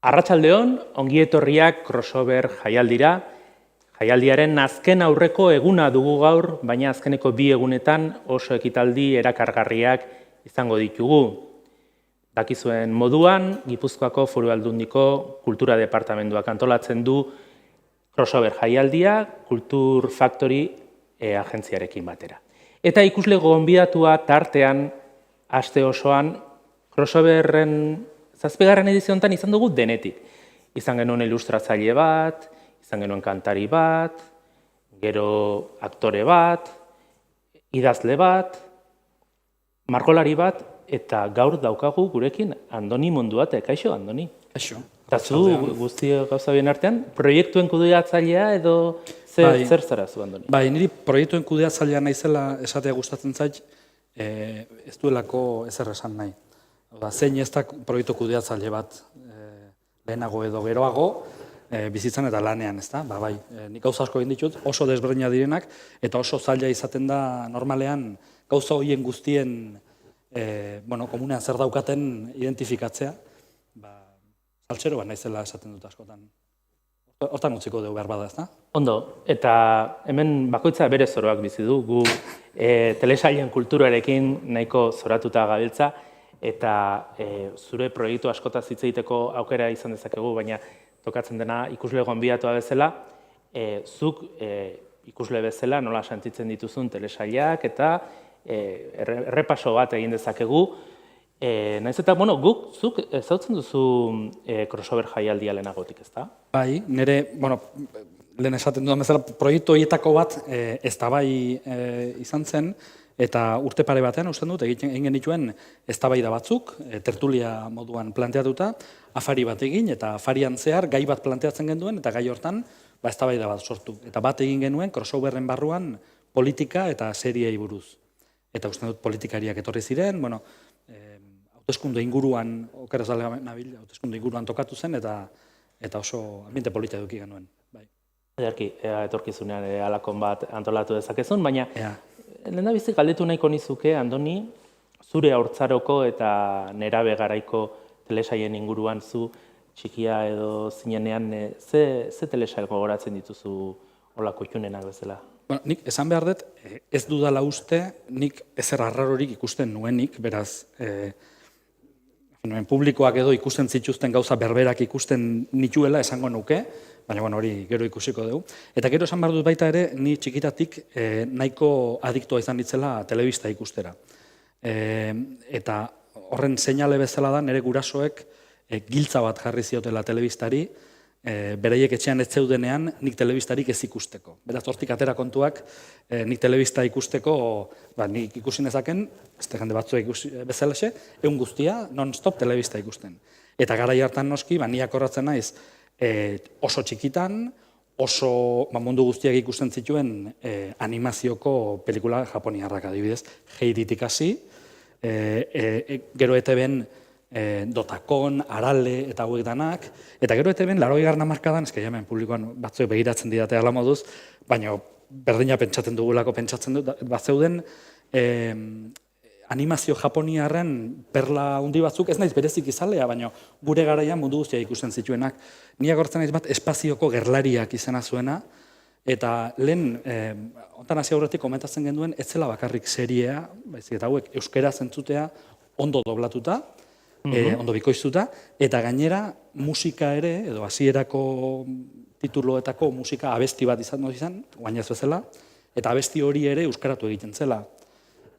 Arratsaldeon, ongi etorriak crossover jaialdira. Jaialdiaren azken aurreko eguna dugu gaur, baina azkeneko 2 egunetan oso ekitaldi erakargarriak izango ditugu. Dakizuen moduan, Gipuzkoako Foru Aldundiko Kultura Departamentuak antolatzen du crossover jaialdia Kultur Factory agentziarekin batera. Eta ikusle gonbidatua tartean aste osoan crossoverren 7. edizio honetan izan dugu denetik. Izan genuen ilustratzaile bat, izan genuen kantari bat, gero aktore bat, idazle bat, margolari bat, eta gaur daukagu gurekin Andoni Munduate. Kaixo, Andoni? Kaixo. Eta zu guzti gauza bien artean, proiektuen kudeatzailea edo zer zara zu, Andoni? Bai, niri proiektuen kudeatzailea naizela esatea gustatzen zait, ez duelako ezer esan nahi. Zein ez da proiektu kudeatzaile bat lehenago edo geroago bizitzan eta lanean, ez da? Bai, nik gauza asko egin ditut, oso desberdina direnak, eta oso zaila izaten da normalean gauza horien guztien komunean zer daukaten identifikatzea, saltsero bat naizela esaten dut askotan. Hortan utziko dugu behar bada, ez da? Ondo, eta hemen bakoitza bere zoroak bizi du, gu telesailen kulturarekin nahiko zoratuta gabiltza, eta zure proiektu askotaz hitz egiteko aukera izan dezakegu, baina tokatzen dena ikusle gonbidatua bezala, zuk ikusle bezala nola sentitzen dituzun telesailak eta errepaso bat egin dezakegu. Naiz eta, zuk ezautzen duzu crossover jaialdia lehenagotik, ez da? Bai, nire, lehen esaten dudan bezala, proiektu horietako bat eztabai izan zen, eta urte pare batean, usten dut, egin genituen eztabaida batzuk, tertulia moduan planteatuta, afari bat egin, eta afarian zehar gai bat planteatzen genuen, eta gai hortan eztabaida bat sortu. Eta bat egin genuen crossoverren barruan politika eta seriei buruz. Eta usten dut politikariak etorri ziren, hauteskunde inguruan, okeraz nabil, hauteskunde inguruan tokatu zen, eta oso ambiente polita eduki genuen. Ederki, etorkizunean alakon bat antolatu dezakezun, baina lehendabizi galdetu nahiko nizuke, Andoni, zure haurtzaroko eta nerabe garaiko telesaien inguruan zu txikia edo zinenean ze telesail gogoratzen dituzu olako itxunenak bezala? Nik esan behar dut, ez dudala uste, nik ezer arrarorik ikusten nuenik, beraz, publikoak edo ikusten zituzten gauza berberak ikusten nituela esango nuke, baina hori gero ikusiko dugu. Eta gero esan behar dut baita ere, ni txikitatik nahiko adiktoa izan ditzela telebista ikustera. Eta horren seinale bezala da, nire gurasoek giltza bat jarri ziotela telebistari, bereiek etxean ez zeudenean nik telebistarik ez ikusteko. Beraz, hortik atera kontuak nik telebista ikusteko, nik ikusi nezaken, beste jende batzuek bezalaxe, egun guztia non-stop telebista ikusten. Eta garai hartan noski, niak horratzen naiz, oso txikitan, oso mundu guztiak ikusten zituen animazioko pelikula japoniarrak adibidez, Heiditik hasi, gero ETB-en Dotakon, Arale eta hauek danak, eta gero ETB-en 80. hamarkadan, eske hemen publikoan batzuek begiratzen didate hala moduz, baina berdina pentsatzen dugulako pentsatzen dut, batzeuden animazio japoniarren perla handi batzuk, ez naiz berezik izalea, baina gure garaian mundu guztia ikusten zituenak. Niak hortzen naiz bat espazioko gerlariak izena zuena, eta lehen, ontan hasi aurretik komentatzen genuen, ez zela bakarrik seriea, baizik eta hauek euskaraz entzutea ondo doblatuta, ondo bikoiztuta, eta gainera musika ere, edo hasierako tituloetako musika abesti bat izan guain ez bezala, eta abesti hori ere euskaratu egiten zela.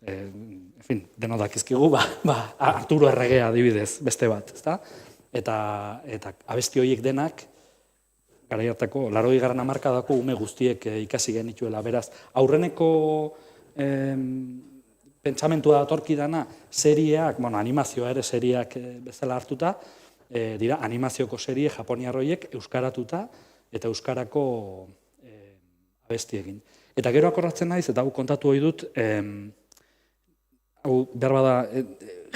Deno dakizkigu, Arturo Erregea adibidez, beste bat, ezta? Eta abesti horiek denak, garai hartako, 80. hamarkadako ume guztiek ikasi genituela, beraz, aurreneko pentsamentua datorki dana, serieak, animazioa ere serieak bezala hartuta, dira animazioko serie japoniar horiek euskaratuta eta euskarako abestiekin. Eta gero akordatzen naiz, eta hau kontatu hori dut, hau behar bada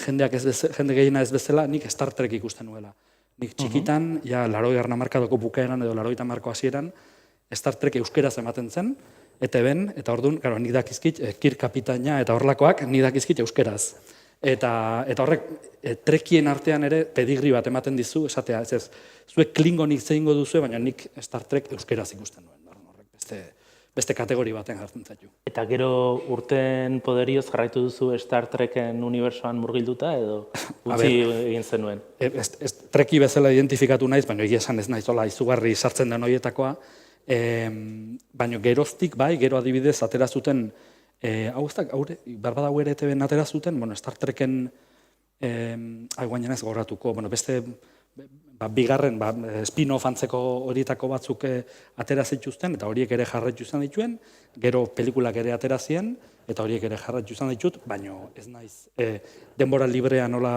jende gehiena ez bezala, nik Star Trek ikusten nuela. Nik txikitan, 80. hamarkadako bukaeran edo 80. hamarkadako hasieran, Star Trek euskeraz ematen zen, ETB-en, eta orduan, nik dakizkit, Kirk kapitaina eta horlakoak, nik dakizkit euskeraz. Eta horrek trekien artean ere pedigri bat ematen dizu, esatea, zuek Klingonik zeingo duzu, baina nik Star Trek euskeraz ikusten nuen. Horrek beste kategori baten jartzen zaitu. Eta gero urten poderioz jarraitu duzu Star Treken unibersoan murgilduta edo utzi egin zenuen? Treki bezala identifikatu naiz, baina egia esan ez naiz, hola, izugarri sartzen den horietakoa, baina geroztik, bai, gero adibidez, atera zuten, hau ez da, barbada ere ETV-en atera zuten, Star Treken, guainen ez gorratuko, beste, bigarren, spin-off antzeko horietako batzuk atera zituzten, eta horiek ere jarraitu izan dituen, gero pelikulak ere atera ziren, eta horiek ere jarraitu izan ditut, baina ez naiz denbora librea nola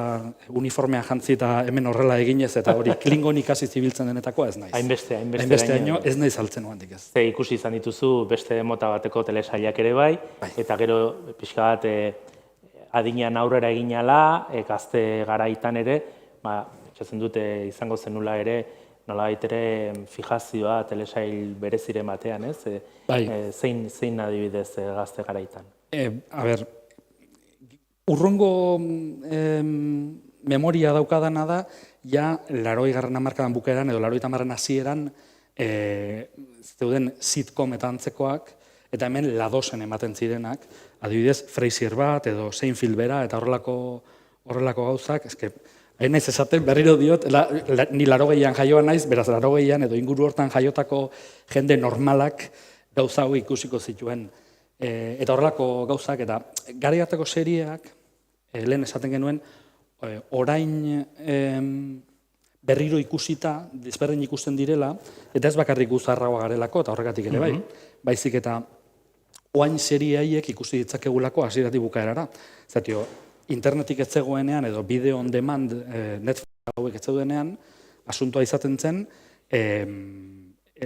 uniformea jantzi eta hemen horrela eginez, eta hori Klingonik hasi zibiltzen denetakoa ez naiz. Hainbeste haino ez naiz altzen oandik ez. Ze ikusi izan dituzu beste mota bateko telesailak ere bai, eta gero pixka bat adinean aurrera eginala, gazte garaitan ere, etxatzen dute izango zenula ere, nolabait ere fijazioa telesail bereziren batean, ez? Zein adibidez gazte garaitan? A ber, urrongo memoria daukadana da, ja 80. hamarkadan bukaeran edo 80. hasieran zeuden sitcom eta antzekoak, eta hemen ladosen ematen zirenak, adibidez Frasier bat edo Seinfeld bera eta horrelako gauzak, hain naiz esaten, berriro diot, ni 80an jaioa naiz, beraz 80an edo inguru hortan jaiotako jende normalak gauza hau ikusiko zituen. Eta horrelako gauzak, eta garai hartako serieak, lehen esaten genuen, orain berriro ikusita, desberdin ikusten direla, eta ez bakarrik guzarragoa garelako, eta horregatik ere bai, baizik eta oain serie haiek ikusi ditzakegulako hasieratik bukaerara. Zatio, internetik ez zegoenean edo bideo on demand Netflix hauek ez zeudenean, asuntoa izaten zen,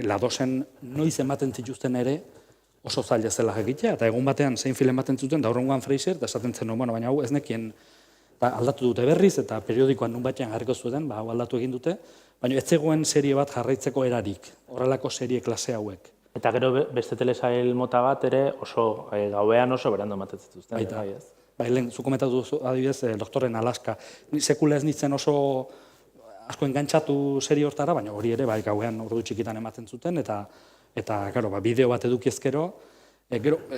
ladosen noiz ematen zituzten ere oso zaila zela egitea, eta egun batean Seinfeld ematen zuten, da horrengoan Frasier, eta esaten zen, baina hau ez nekien aldatu dute berriz, eta periodikoan nun batean jarriko zuten, hau aldatu egin dute, baina ez zegoen serie bat jarraitzeko erarik, horrelako serie klase hauek. Eta gero beste telesail mota bat ere oso gauean oso berando ematen zituzten. Lehen, zu komentatu duzu, adibidez, Doktoren Alaska. Sekula ez nintzen oso asko engantzatu serie hortara, baina hori ere gauean ordu txikitan ematen zuten, eta bideo bat edukiezkero,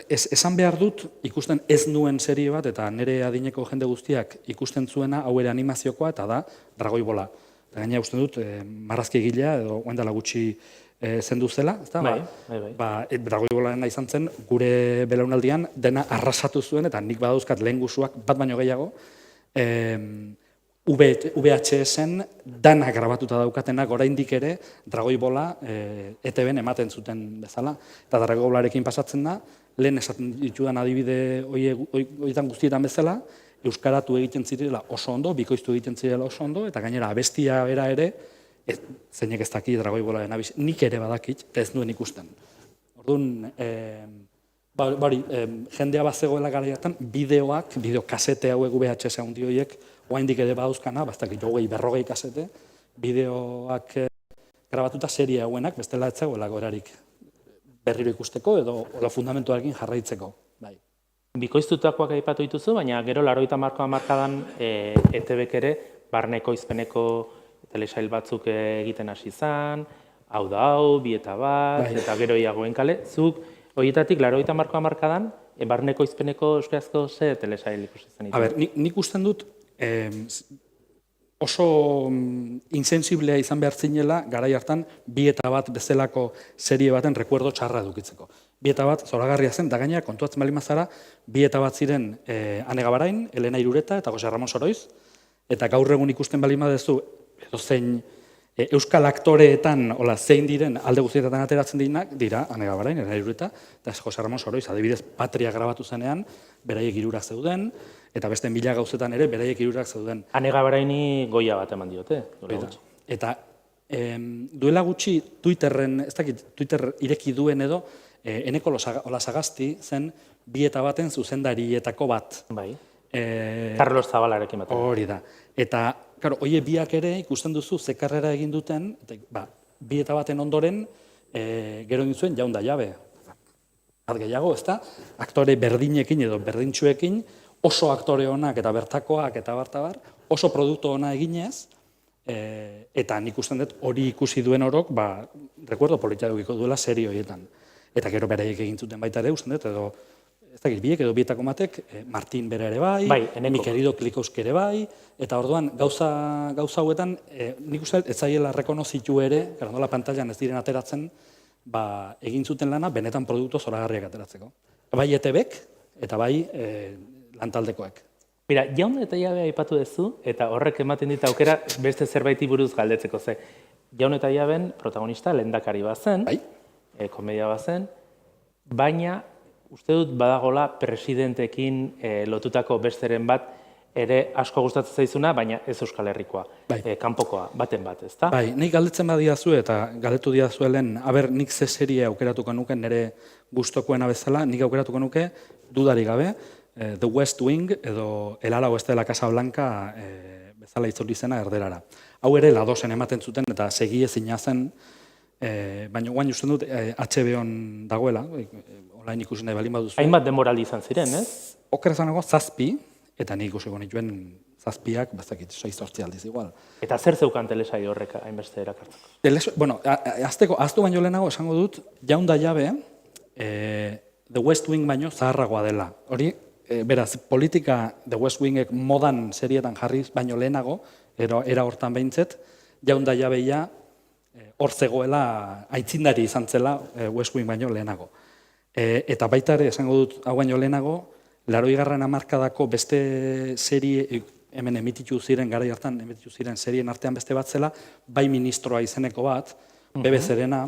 esan behar dut, ikusten ez nuen serie bat, eta nire adineko jende guztiak ikusten zuena, hau ere animaziokoa, eta da, Dragoi Bola. Eta gaina usten dut, marrazki egilea, edo oendala gutxi zendu zela, Dragoi Bolaren izan zen, gure belaunaldian dena arrasatu zuen, eta nik badauzkat lehen guzuak bat baino gehiago, VHS-en dana grabatuta daukatenak oraindik ere Dragoi Bola ETV-en ematen zuten bezala. Eta Dragoi Bolarekin pasatzen da, lehen esaten ditudan adibide horietan guztietan bezala, euskaratu egiten zirela oso ondo, bikoiztu egiten zirela oso ondo, eta gainera abestia bera ere, zeinek ez daki Dragoi Bolaren abiz, nik ere badakit, eta ez nuen ikusten. Orduan, jendea bat zegoela garaiatan, bideokasete hauek VHS handi horiek, oraindik ere badauzkana, bastakit 20-40 kasete, bideoak grabatuta serie hauenak, bestela ez zegoelako erarik berriro ikusteko edo fundamentuarekin jarraitzeko. Bikoiztutakoak aipatu dituzu, baina gero 80. hamarkadan ETBk ere barneko izpeneko telesail batzuk egiten hasi izan, hau da hau, bi eta bat, eta gero iagoen kale. Zuk horietatik 80. hamarkadan barneko izpeneko euskarazko ze telesail ikusi zen? A ber, nik usten dut oso insensiblea izan behar zinela garai hartan bi eta bat bezalako serie baten rekuerdo txarra edukitzeko. Bi eta bat zoragarria zen, da gaina kontuatzen bali mazara, bi eta bat ziren Ane Gabarain, Elena Irureta eta Jose Ramon Soroiz, eta gaur egun ikusten bali madezu edo zein euskal aktoreetan zein diren alde guztietan ateratzen dira Ane Gabarain, Elena Irureta eta Jose Ramon Soroiz, adibidez Patria grabatu zenean, beraiek hirurak zeuden, eta beste 1000 gauzetan ere beraiek hirurak zeuden. Ane Gabaraini goia bat eman diote. Eta duela gutxi Twitterren, ez dakit, Twitter ireki duen edo, Eneko Olasagasti zen bi eta baten zuzendarietako bat. Carlos Zabalarekin bat. Hori da. Eta, horiek biak ere ikusten duzu ze karrera egin duten, bi eta baten ondoren, gero egin zuen jaun da jabe. Bat gehiago, ez da, aktore berdinekin edo berdintxuekin, oso aktore onak eta bertakoak eta bartabar, oso produktu ona eginez, eta nik usten dut hori ikusi duen orok, rekuerdo politia dukiko duela serie horietan. Eta gero beraiek egin zuten baita ere, usten dut, edo, ez dakit, biek edo bietako matek, Martin bera ere bai, mi querido Klikowski ere bai, eta orduan gauza hauetan, nik uste dut, ez zaiela rekonozitu ere, gara nola pantailan ez diren ateratzen, egin zuten lana benetan produktu zoragarriak ateratzeko. Bai ETBek eta bai lantaldekoek. Mira, Jaun eta Jabe aipatu duzu, eta horrek ematen dit aukera beste zerbaiti buruz galdetzeko ze. Jaun eta Jaben protagonista lehendakari bazen, komedia bazen, baina uste dut badagola presidentekin lotutako besteren bat ere asko gustatzen zaizuna, baina ez Euskal Herrikoa, kanpokoa, baten bat, ezta? Bai, nik galdetzen badiazu eta galdetu diazuelen, nik ze serie aukeratuko nuke nire gustokoena bezala, nik aukeratuko nuke dudarik gabe, The West Wing edo El ala oeste de la Casa Blanca bezala itzuli zena erderara. Hau ere ladosen ematen zuten eta segi ezina zen, baina guain usten dut HBO-n dagoela, online ikusi nahi balin baduzu. Hainbat demoraldi izan ziren, ez? Oker ezanago 7, eta nik ikusiko nituen 7ak, bazakit, 6-8 aldiz igual. Eta zer zeukan telesai horrek hainbeste erakartzeko? Bueno, aztu baino lehenago esango dut, Jaun da Jabe, The West Wing baino zaharragoa dela. Hori, beraz, politika The West Wingek modan serietan jarriz baino lehenago, era hortan behintzet, Jaun da Jabeia hor zegoela aitzindari izan zela West Wing baino lehenago. Eta baita ere, esango dut, hau baino lehenago, 80. hamarkadako beste serie, hemen emititu ziren, garai hartan emititu ziren serien artean beste bat zela, bai ministroa izeneko bat, BBC-rena,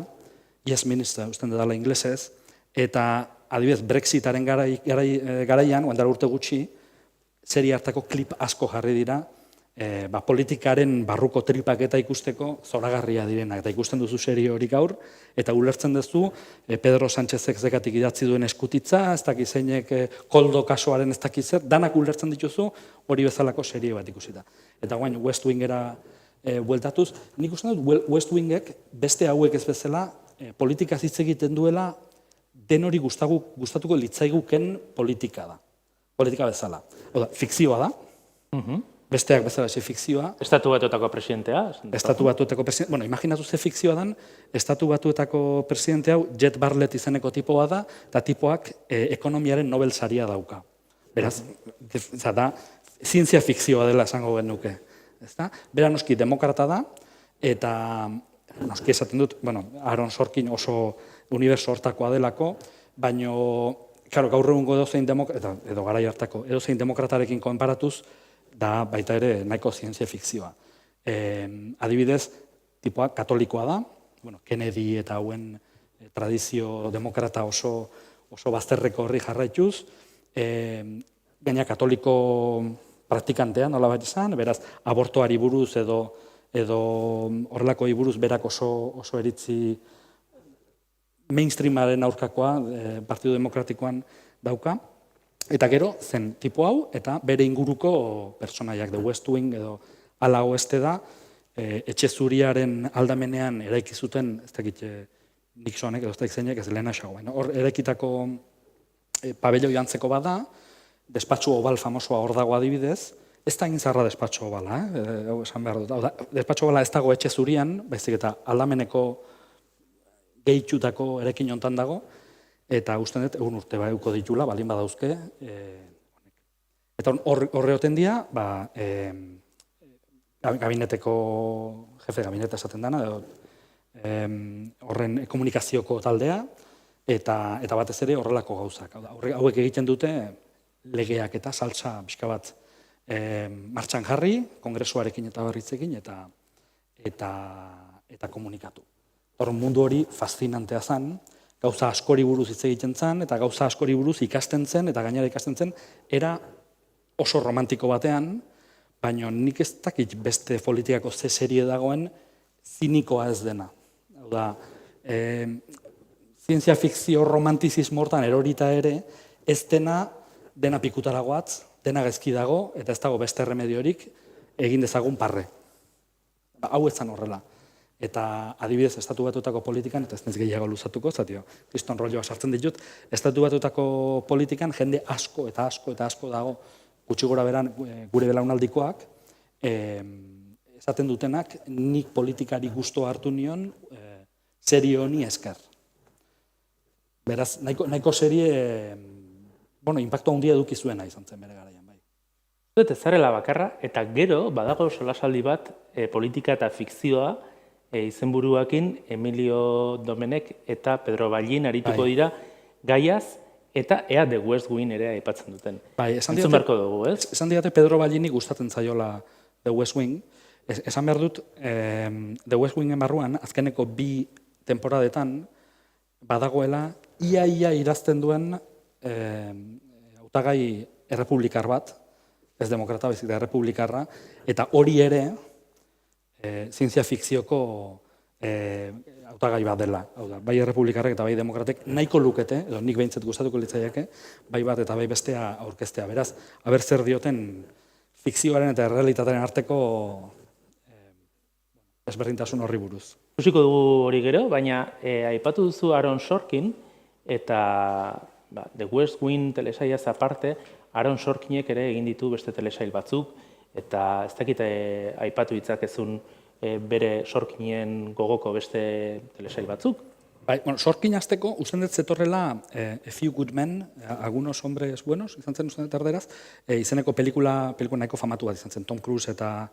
Yes Minister, usten dela inglesez, eta adibidez Brexitaren garaian, oandara urte gutxi, serie hartako klip asko jarri dira, politikaren barruko tripaketa ikusteko zoragarria direnak, eta ikusten duzu serie hori gaur, eta ulertzen duzu Pedro Sánchezek zekatik idatzi duen eskutitza, ez dakiz zeinek koldo kasuaren ez dakiz zer, danak ulertzen dituzu hori bezalako serie bat ikusita. Eta guain West Wingera bueltatuz, nik uste dut West Wingek beste hauek ez bezala politikaz hitz egiten duela denori gustatuko litzaiguken politika da. Politika bezala. Oda, fikzioa da. Besteak bezala ze fikzioa. Estatu Batuetako presidentea? Estatu Batuetako presidentea. Bueno, imaginatu ze fikzioa dan, Estatu Batuetako presidente hau Jet Bartlett izeneko tipoa da, eta tipoak ekonomiaren Nobel saria dauka. Beraz, da, zientzia fikzioa dela esango genuke. Bera noski demokrata da, eta noski esaten dut, Aaron Sorkin oso uniberso hortakoa delako, baino, gaur egungo edozein demokrata, edo garai hartako, edozein demokratarekin konparatuz, da baita ere nahiko zientzia fikzioa. Adibidez, tipoa katolikoa da, Kennedy eta hauen tradizio demokrata oso bazterreko horri jarraituz, gaina katoliko praktikantea nola bat izan, beraz, abortoari buruz edo horrelakoi buruz berak oso eritzi mainstreamaren aurkakoa Partidu Demokratikoan dauka, eta gero zen tipo hau eta bere inguruko pertsonaiak The West Wing edo ala oeste da, etxe zuriaren aldamenean eraiki zuten, ez dakit Nixonek edo ez dakit zeinek ez lehenaxago. Hor eraikitako pabelloi antzeko bada, despatxu obal famosoa hor dago adibidez, ez da inzarra despatxu obala, esan behar dut. Despatxu obala ez dago etxe zurian, baizik eta aldameneko gehitxutako erekin hontan dago, eta usten dut, egun urte bauko ditula, baldin badauzke. Eta horre hoten dia, gabineteko, jefe gabineta esaten dana, horren komunikazioko taldea, eta batez ere horrelako gauzak. Hauek egiten dute legeak eta saltza pixka bat martxan jarri, kongresuarekin eta berritzekin, eta komunikatu. Horren mundu hori fascinantea zen, gauza askori buruz hitz egiten zen, eta gauza askori buruz ikasten zen, eta gainera ikasten zen, era oso romantiko batean, baina nik ez dakit beste politikako ze serie dagoen zinikoa ez dena. Hau da, zientzia fikzio romantizismo hortan erorita ere, ez dena pikutaragoatz, dena gezki dago, eta ez dago beste remediorik egin dezagun parre. Hau ez zen horrela. eta adibidez Estatu Batuetako politikan, eta ez nez gehiago luzatuko, zatio, kriston rolloa sartzen ditut, Estatu Batuetako politikan jende asko eta asko eta asko dago, gutxi gora beran gure belaunaldikoak, esaten dutenak, nik politikari gusto hartu nion serie honi esker. Beraz, nahiko serie, impactu handia eduki zuena izan zen bere garaian, bai. Dut ez zarela bakarra, eta gero, badago solasaldi bat, politika eta fikzioa, izenburuakin Emilio Domenech eta Pedro Ballin arituko dira gaiaz, eta ea The West Wing ere aipatzen duten. Bai, esan beharko dugu, ez? Esan didate Pedro Ballini gustatzen zaiola The West Wing. Esan behar dut, The West Wingen barruan, azkeneko 2 temporadetan, badagoela, ia idazten duen hautagai errepublikar bat, ez demokrata, baizik da errepublikarra, eta hori ere, zientzia fikzioko hautagai bat dela. Hau da, bai errepublikarrek eta bai demokratek nahiko lukete, edo nik behintzat gustatuko litzaiake, bai bat eta bai bestea aurkeztea. Beraz, aber zer dioten fikzioaren eta errealitatearen arteko ezberdintasun horri buruz. Ikusiko dugu hori gero, baina aipatu duzu Aaron Sorkin, eta The West Wing telesaiaz aparte, Aaron Sorkinek ere egin ditu beste telesail batzuk, eta ez dakit aipatu ditzakezun bere Sorkinen gogoko beste telesail batzuk. Bai, Sorkin azteko, usten dut zetorrela A Few Good Men, Algunos Hombres Buenos, izan zen usten dut erderaz, izeneko pelikula nahiko famatu bat izan zen, Tom Cruise eta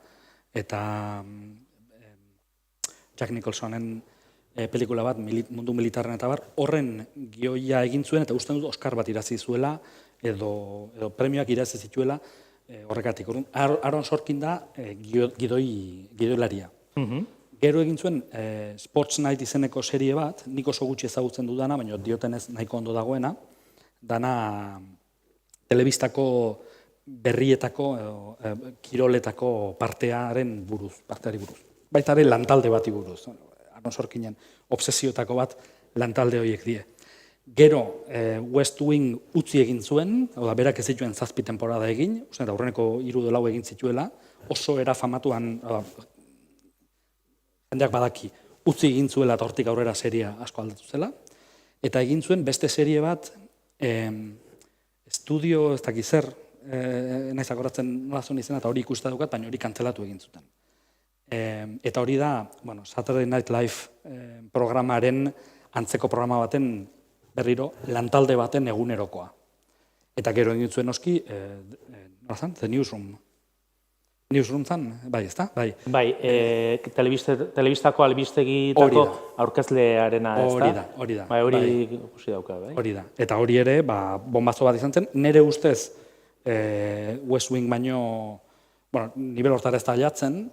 Jack Nicholsonen pelikula bat, mundu militarren eta bar, horren gioia egin zuen, eta usten dut Oscar bat irazi zuela, edo premioak irazi zituela horrekatik. Aaron Sorkin da gidoilaria. Gero egin zuen Sports Night izeneko serie bat, nik oso gutxi ezagutzen dudana, baina diotenez nahiko ondo dagoena, dana telebistako berrietako, kiroletako parteari buruz. Baita ere lantalde bati buruz. Aaron Sorkinen obsesioetako bat lantalde horiek die. Gero West Wing utzi egin zuen, berak ez zituen 7 temporada egin, aurreneko 3 edo 4 egin zituela, oso era famatuan, jendeak badaki, utzi egin zuela eta hortik aurrera seria asko aldatu zela, eta egin zuen beste serie bat, estudio, ez dakiz zer, naiz akoratzen nola zuen izena, eta hori ikusten dukat, baina hori kantzelatu egin zuten. Eta hori da, Saturday Night Live programaren, antzeko programa baten, berriro, lantalde baten egunerokoa. Eta gero egin zuen noski, nola zan, The Newsroom. Newsroom zan, bai, ez da? Bai, telebistako albistegitako aurkezlearena, ez da? Hori da. Bai, hori ikusi dauka, bai? Hori da. Eta hori ere, bombazo bat izan zen, nire ustez West Wing baino, nivel hortara ez da jatzen,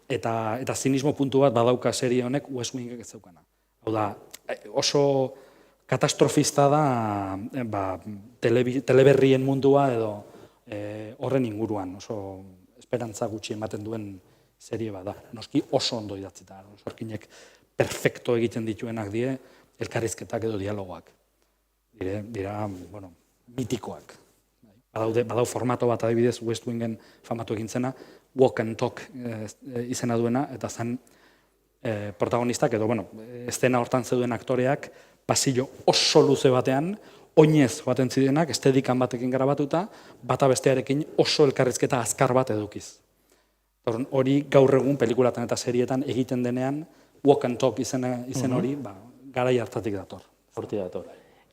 eta zinismo puntu bat badauka serie honek West Wingek ez daukana. Hau da, oso katastrofista da teleberrien mundua edo horren inguruan, oso esperantza gutxi ematen duen serie bat da. Noski oso ondo idatzita, Sorkinek perfecto egiten dituenak die elkarrizketak edo dialogoak. Dira, mitikoak. Badau formato bat adibidez West Wingen famatu egin zena, Walk and Talk izena duena, eta zen protagonistak edo, estena hortan zeuden aktoreak, pasillo oso luze batean, oinez joaten zidenak, estedikan batekin grabatuta, bata bestearekin oso elkarrizketa azkar bat edukiz. Hori gaur egun pelikulatan eta serietan egiten denean, Walk and Talk izen hori, garai hartatik dator. Hortik dator.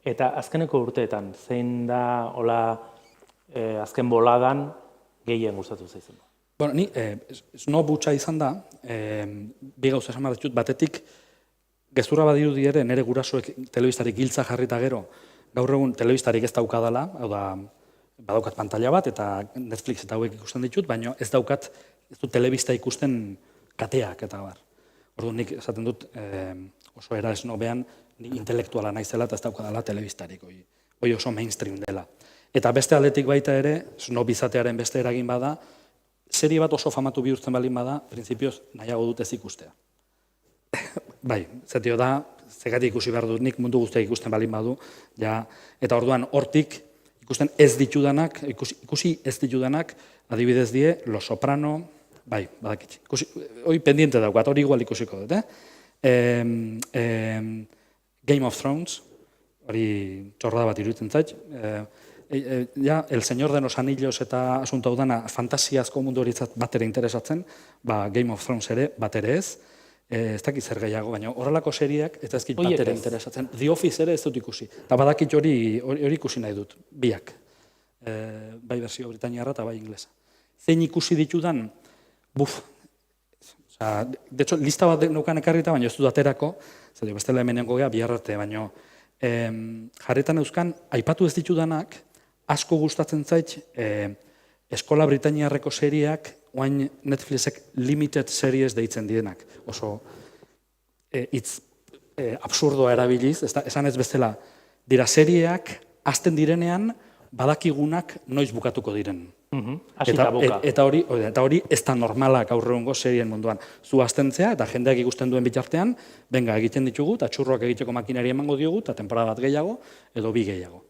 Eta azkeneko urteetan, zein da, hola, azken boladan, gehien gustatu zaizun? Ni, snob hutsa izan da, bi gauza esan behar ditut, batetik, gezurra badirudi ere, nire gurasoek telebistarik giltza jarrita gero, gaur egun telebistarik ez daukadala, hau da, badaukat pantalla bat, eta Netflix eta hauek ikusten ditut, baina ez daukat, ez dut telebista ikusten kateak eta bar. Orduan nik esaten dut, oso era esnobean, intelektuala naizela eta ez daukadala telebistarik, hoi oso mainstream dela. Eta beste aldetik baita ere, snob izatearen beste eragin bada, serie bat oso famatu bihurtzen balin bada, printzipioz nahiago dut ez ikustea. Bai, zetio da, zegatik ikusi behar dut nik mundu guztiak ikusten balin badu, eta orduan hortik ikusten ez ditudanak, ikusi ez ditudanak, adibidez die, Los Soprano, bai, badakit. Hoi pendiente daukat, hori igual ikusiko dut, Game of Thrones, hori txorrada bat iruditzen zait, ja, El Señor de los Anillos eta asunto hau dana fantasiazko mundu horitzat bat ere interesatzen, Game of Thrones ere bat ere ez, ez dakit zer gehiago, baina horrelako seriak ez dakit bat ere interesatzen. The Office ere ez dut ikusi. Eta badakit hori ikusi nahi dut, biak. Bai bersio britainiarra eta bai inglesa. Zein ikusi ditudan, de hecho, lista bat neukan ekarrita, baina ez dut aterako, zer bestela hemenengo gea bihar arte, baina jarretan euskan, aipatu ez ditudanak, asko gustatzen zait, Eskola Britainiarreko seriak, oain Netflixek limited series deitzen dienak. Oso hitz absurdoa erabiliz, esan ez bezala, dira serieak, hasten direnean, badakigunak noiz bukatuko diren. Eta hori ez da normala gaur egungo serien munduan. Zu hastentzea eta jendeak ikusten duen bitartean, benga egiten ditugu, eta txurroak egiteko makinari emango diogu, eta temporada bat gehiago, edo bi gehiago.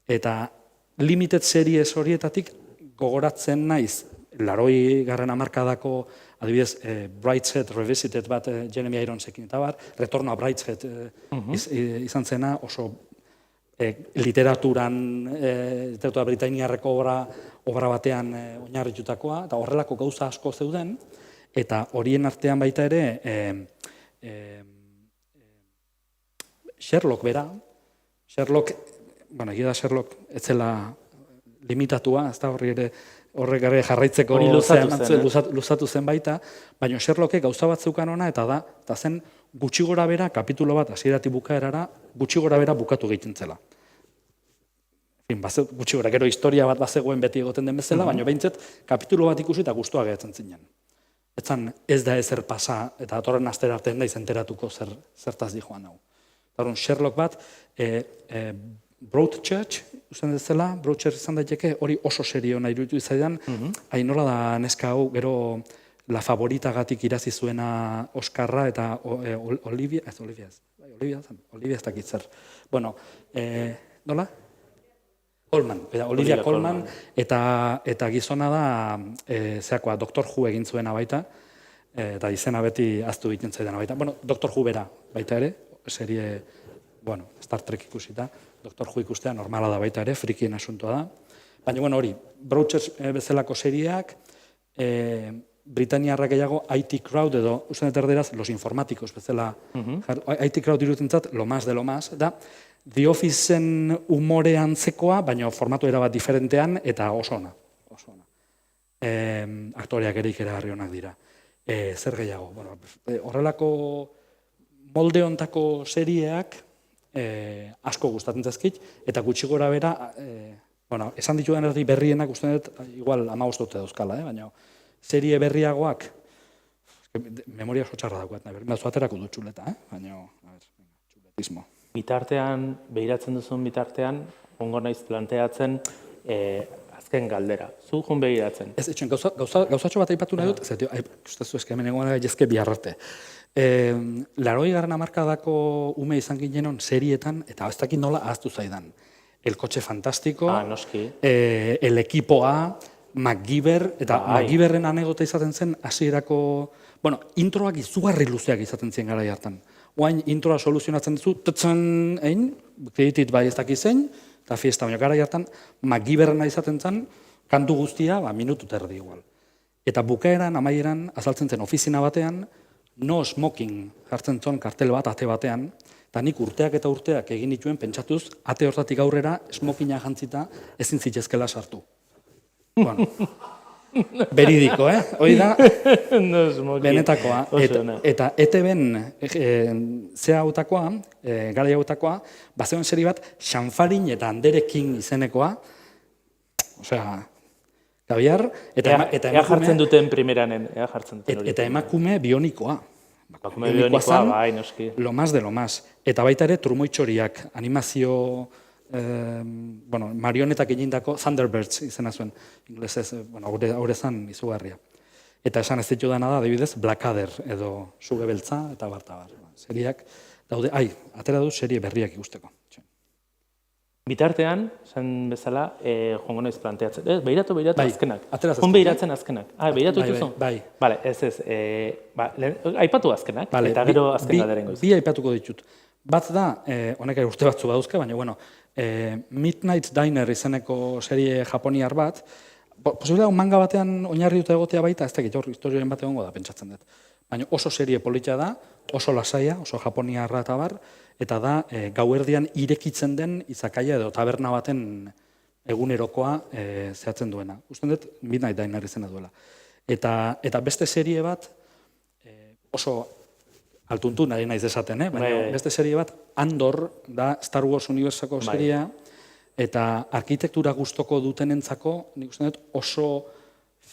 Eta limited series horietatik gogoratzen naiz, 80. hamarkadako, adibidez, Brideshead Revisited bat Jeremy Ironsekin eta bar, Retorno a Brideshead izan zena, oso literaturan, literatura britainiarreko obra batean oinarritutakoa, eta horrelako gauza asko zeuden, eta horien artean baita ere Sherlock bera, egia da Sherlock etzela limitatua, ez da horrek ere jarraitzeko luzatu zen baita, baina Sherlockek gauza bat zeukan ona, eta zen gutxi gora bera, kapitulo bat hasieratik bukaerara, gutxi gora bera bukatu egiten zela. Gutxi gora, gero historia bat bazegoen beti egoten den bezala, baina behintzet kapitulo bat ikusi eta guztua gehatzen zinen. Etzan ez da ezer pasa, eta atorren astera arte naiz enteratuko zertaz di joan hau. Horren Sherlock bat, Broadchurch, Broadchurch izan daiteke, hori oso serio nahi iruditu izaidan, hain nola da neska hau, gero La Favoritagatik irazi zuena Oskarra, eta Olivia ez dakit zer. Bueno, nola? Olivia Colman, eta gizona da, zeakoa, Dr. Who egin zuena baita, eta izena beti aztu egiten zaidana baita. Bueno, Dr. Who bera baita ere, serie, Star Trek ikusita, Dr. Who ikustea normala da baita ere, frikien asuntoa da. Baina, hori, Broadchurch bezalako seriak, Britaniarrak gehiago IT Crowd edo, usten dut erderaz, los informáticos bezala, IT Crowd irutentzat, lo más de lo más, da, The Officeen umore antzekoa, baina formatu erabat diferentean, eta oso ona. Aktoreak ere ikeragarri onak dira. Zer gehiago? Horrelako molde hontako serieak asko gustatzen zaizkit, eta gutxi gora bera, esan ditudan erdi berrienak uste dut, igual 15 urte dauzkala, baina serie berriagoak, memoria oso txarra daukat, berriz aterako dut txuleta, baina, txuletismo. Behiratzen duzun bitartean, ongo naiz planteatzen azken galdera. Zu jun behiratzen? Ez, gauzatxo bat aipatu nahi dut, ustezu hemen egon jezke bihar arte. 80. hamarkadako ume izan ginenon serietan, eta ez dakit nola ahaztu zaidan. El Coche Fantástico, El Equipo A, MacGyver, eta MacGyverren anekdota izaten zen hasierako, introak izugarri luzeak izaten zien garai hartan. Oain introa soluzionatzen duzu, tutzen egin, kreditit bai ez dakiz zein, eta fiesta, baina garai hartan MacGyverrena izaten zen, kantu guztia, minutu terdi igual. Eta bukaeran, amaieran, azaltzen zen ofizina batean, no smoking jartzen zon kartel bat, ate batean, eta nik urteak eta urteak egin dituen pentsatuz, ate hortatik aurrera, smokina jantzita ezin zitzezkela sartu. Beridiko, hori da, benetakoa. Eta ETB-en zea hautakoa, gara hautakoa, bazegoen seri bat, Xanfarin eta Anderekin izenekoa, osea, gabiar, eta jartzen duten primeranen, jartzen duten hori. Eta emakume bionikoa. Emakume bionikoa, bai, noski. Lo más de lo más. Eta baita ere, trumoitxoriak, animazio, marionetak egindako Thunderbirds izena zuen, inglesez, haure zan izugarria. Eta esan ez ditu dena da, adibidez, Blackadder edo Suge Beltza eta bartabar. Seriak daude, atera du serie berriak ikusteko. Bitartean, esan bezala, joango naiz planteatzen. Beiratu Bai, azkenak. atera zaizkit, Joan behiratzen azkenak. Beiratu Bai, dituzu? bai. Bale, ez. Aipatu azkenak, Vale, eta gero azken galderen goiz. Bi aipatuko ditut. Bat da, honek urte batzu badauzka, baina, bueno, Midnight Diner izeneko serie japoniar bat, posibilea manga batean oinarri dute egotea baita, ez dakit, hor historioen bat egongo da, pentsatzen dut. Baina oso serie polita da, oso lasaia, oso japoniarra eta bar, eta da gauerdian irekitzen den izakaia edo taberna baten egunerokoa zehatzen duena. Usten dut, Midnight Diner izena duela. Eta beste serie bat, oso altuntun ari naiz esaten, baina beste serie bat, Andor, da Star Wars unibertsako seria, eta arkitektura gustoko dutenentzako, nik uste dut oso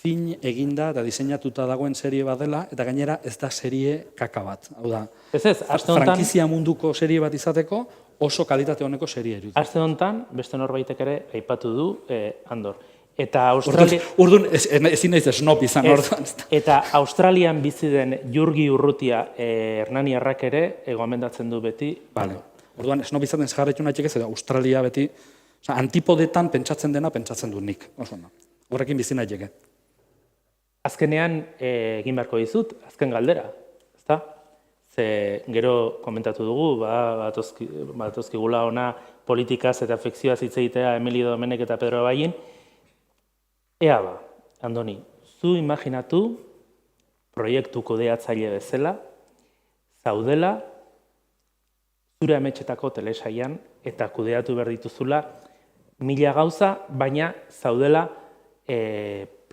fin eginda eta diseinatuta dagoen serie bat dela, eta gainera ez da serie kaka bat. Hau da, frankizia munduko serie bat izateko, oso kalitate honeko serie iruditzen. Aste honetan, beste norbaitek ere aipatu du Andor. Eta Orduan, ezin naiz snob izan orduan. Eta Australian bizi den Jurgi Urrutia Hernaniarrak ere gomendatzen du beti. Vale. Orduan, snob izaten jarraitu nahiek ez, Australia beti, antipodetan pentsatzen dena pentsatzen du nik. Horrekin bizi nahiek. Azkenean egin beharko dizut, azken galdera, ezta? Ze gero komentatu dugu, batozkigula ona politikaz eta fikzioaz hitz egitea Emilio Domenech eta Pedro Abayin. Ea ba, Andoni, zu imaginatu proiektu kudeatzaile bezala, zaudela, zure ametxetako telesaian eta kudeatu behar dituzula 1000 gauza, baina zaudela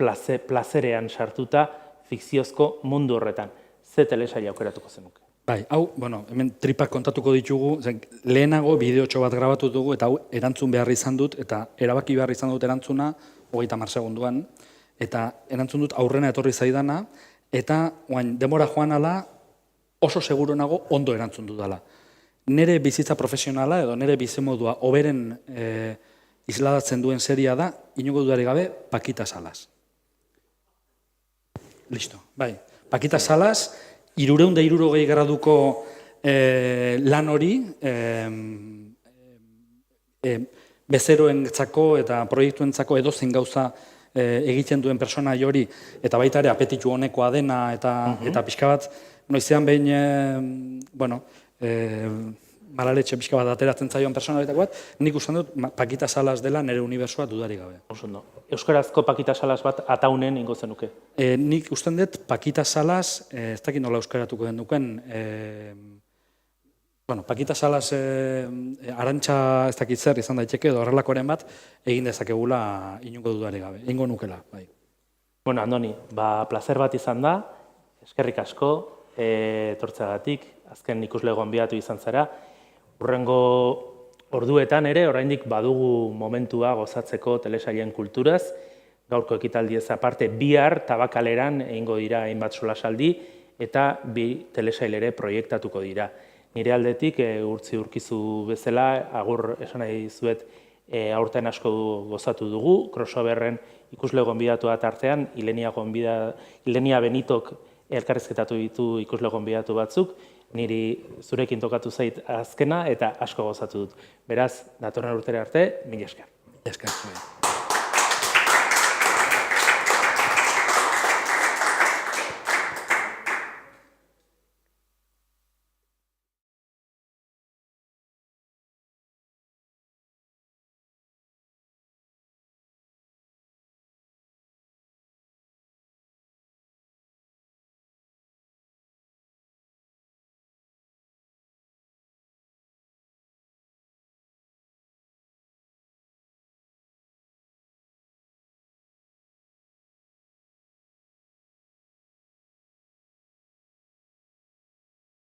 plazerean sartuta fikziozko mundu horretan. Ze telesaia aukeratuko zenuke? Bai, hau, hemen tripak kontatuko ditugu, lehenago bideotxo bat grabatu dugu, eta hau erantzun behar izan dut, eta erabaki behar izan dut erantzuna, 30 segunduan, eta erantzun dut aurrena etorri zaidana, eta denbora joan ala oso seguro nago ondo erantzun dudala. Nere bizitza profesionala edo nere bizimodua hoberen isladatzen duen seria da, inongo dudari gabe, Pakita Salas. Listo, bai. Pakita Salas, 360 graduko lan hori, bezeroentzako eta proiektuentzako edozein gauza egiten duen persona hori, eta baita ere apetitu honekoa dena, eta pixka bat, noizean behin, malaletxe pixka bat ateratzen zaion persona bat, nik uste dut Pakita Salas dela nire unibertsua dudarik gabe. Euskarazko Pakita Salas bat ataunen ingo zenuke? Nik uste dut Pakita Salas, ez dakit nola euskaratuko den duken, Pakita Salas arantxa ez dakit zer izan daiteke, edo horrelakoren bat, egin dezakegula inongo dudarik gabe, ingo nukela. Bueno, Andoni, plazer bat izan da, eskerrik asko, etortzeagatik, azken ikusle gonbidatu izan zara. Hurrengo orduetan ere, oraindik badugu momentua gozatzeko telesailen kulturaz, gaurko ekitaldiez aparte, bihar Tabakaleran egingo dira hainbat solasaldi, eta 2 telesail ere proiektatuko dira. Nire aldetik, urtzi-urkizu bezala, agur esan nahi dizuet, aurten asko gozatu dugu, crossoverren ikusle gonbidatua tartean, Ilenia Benitok elkarrizketatu ditu ikusle gonbidatu batzuk, niri zurekin tokatu zait azkena eta asko gozatu dut. Beraz, datorren urtera arte, mila esker. Esker.